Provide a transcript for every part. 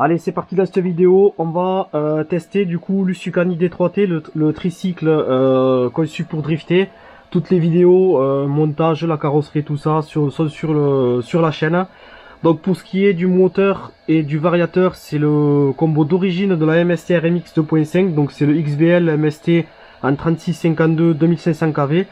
Allez, c'est parti dans cette vidéo. On va tester du coup l'Usukani D3T, le tricycle conçu pour drifter. Toutes les vidéos, montage, la carrosserie, tout ça sont sur la chaîne. Donc pour ce qui est du moteur et du variateur, c'est le combo d'origine de la MST RMX 2.5. Donc c'est le XBL MST en 3652 2500 kV.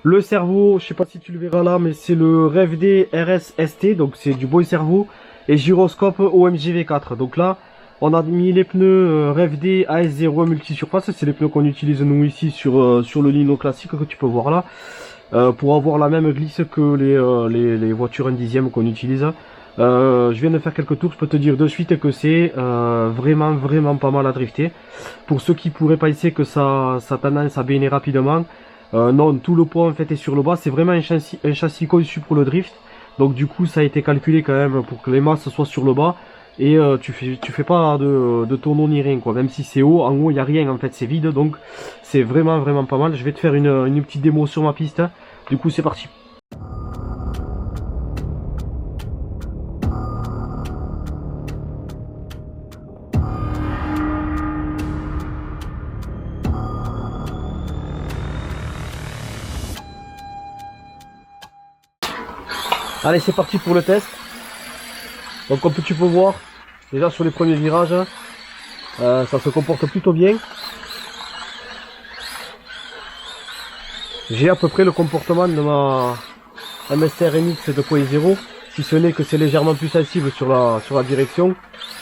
Le cerveau, je sais pas si tu le verras là, mais c'est le REVD RS ST, donc c'est du boy cerveau. Et gyroscope OMG V4. Donc là, on a mis les pneus REVD AS01 multisurface. C'est les pneus qu'on utilise nous ici sur le Lino classique que tu peux voir là. Pour avoir la même glisse que les voitures 1/10 qu'on utilise. Je viens de faire quelques tours, je peux te dire de suite que c'est vraiment pas mal à drifter. Pour ceux qui pourraient penser que ça tendance à baigner rapidement, non, tout le poids en fait est sur le bas. C'est vraiment un châssis conçu pour le drift. Donc du coup ça a été calculé quand même pour que les masses soient sur le bas. Et tu fais pas de tonneau ni rien quoi. Même si c'est haut, en haut il n'y a rien en fait, c'est vide. Donc c'est vraiment pas mal. Je vais te faire une petite démo sur ma piste. Du coup c'est parti. Allez, c'est parti pour le test. Donc comme tu peux voir, déjà sur les premiers virages, ça se comporte plutôt bien. J'ai à peu près le comportement de ma MST RMX 2.0, si ce n'est que c'est légèrement plus sensible sur la direction.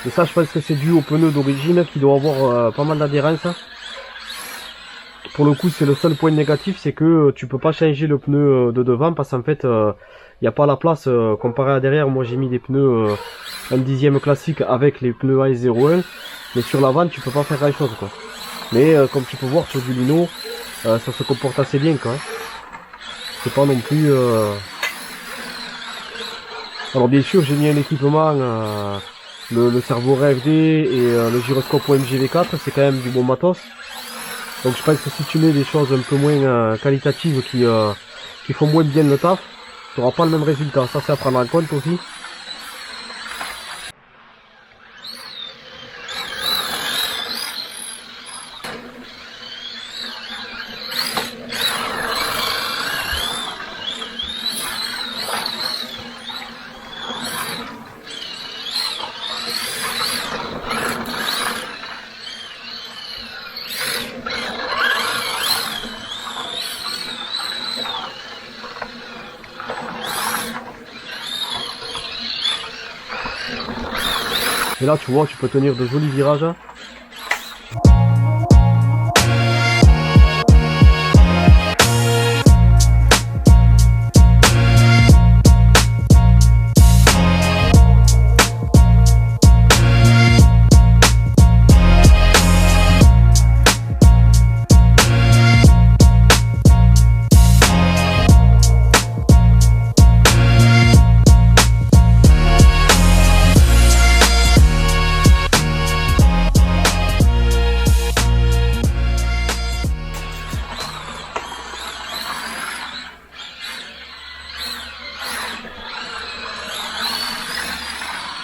Et ça, je pense que c'est dû au pneu d'origine qui doit avoir pas mal d'adhérence. Pour le coup, c'est le seul point négatif, c'est que tu peux pas changer le pneu de devant parce qu'en fait, il n'y a pas la place comparé à derrière. Moi, j'ai mis des pneus 1/10 classique avec les pneus AS01, mais sur l'avant, tu peux pas faire grand chose quoi. Mais comme tu peux voir sur du lino, ça se comporte assez bien quoi. C'est pas non plus. Alors bien sûr, j'ai mis un équipement, le cerveau RFD et le gyroscope OMG V4, c'est quand même du bon matos. Donc je pense que si tu mets des choses un peu moins qualitatives qui font moins bien le taf, tu n'auras pas le même résultat. Ça c'est à prendre en compte aussi. Et là tu vois, tu peux tenir de jolis virages.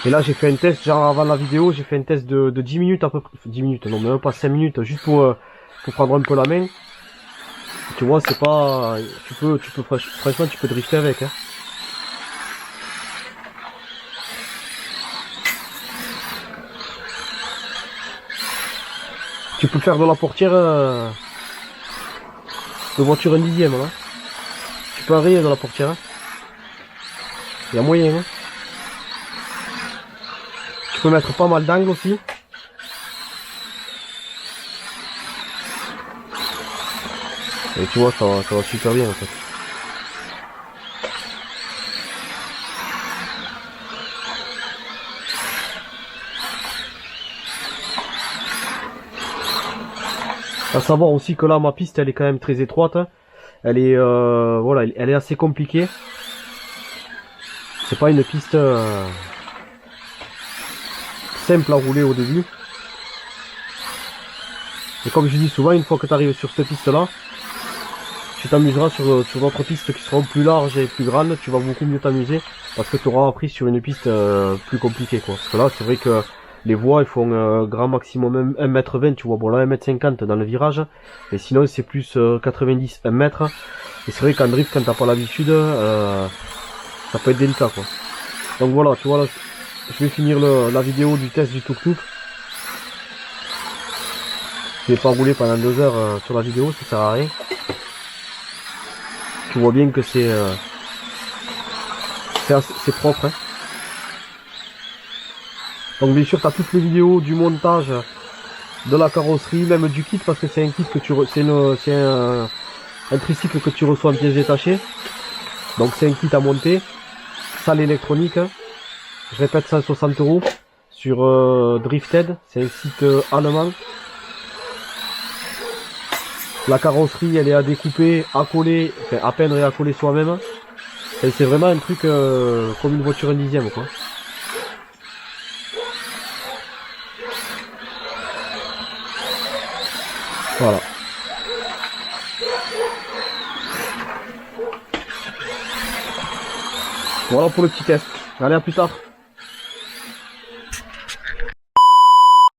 Et là j'ai fait un test, genre avant la vidéo, j'ai fait un test de 10 minutes à peu près, 10 minutes, non même pas 5 minutes, juste pour prendre un peu la main. Tu vois, c'est pas, franchement tu peux drifter avec hein. Tu peux faire de la portière de voiture 1/10 là. Tu peux arrêter de la portière hein. Il y a moyen hein. Tu peux mettre pas mal d'angles aussi. Et tu vois, ça va super bien en fait. À savoir aussi que là, ma piste, elle est quand même très étroite. Elle est, voilà, elle est assez compliquée. C'est pas une piste simple à rouler au début. Et comme je dis souvent, une fois que tu arrives sur cette piste là, tu t'amuseras sur d'autres pistes qui seront plus larges et plus grandes. Tu vas beaucoup mieux t'amuser parce que tu auras appris sur une piste plus compliquée quoi. Parce que là c'est vrai que Les voies, ils font grand maximum 1m20, tu vois. Bon, là, 1m50 dans le virage. Mais sinon, c'est plus 90, 1 mètre. Et c'est vrai qu'en drift, quand t'as pas l'habitude, ça peut être délicat, quoi. Donc voilà, tu vois, là, je vais finir la vidéo du test du tuk-tuk. Je vais pas rouler pendant 2 heures sur la vidéo, ça sert à rien. Tu vois bien que c'est propre, hein. Donc bien sûr, tu as toutes les vidéos du montage de la carrosserie, même du kit, parce que c'est un kit que c'est un tricycle que tu reçois en pièces détachées. Donc c'est un kit à monter, ça l'électronique. Je répète, 160 € sur Drifted, c'est un site allemand. La carrosserie, elle est à découper, à coller, enfin à peindre et à coller soi-même. C'est vraiment un truc comme une voiture 1/10, quoi. Voilà. Voilà pour le petit test. Allez, à plus tard.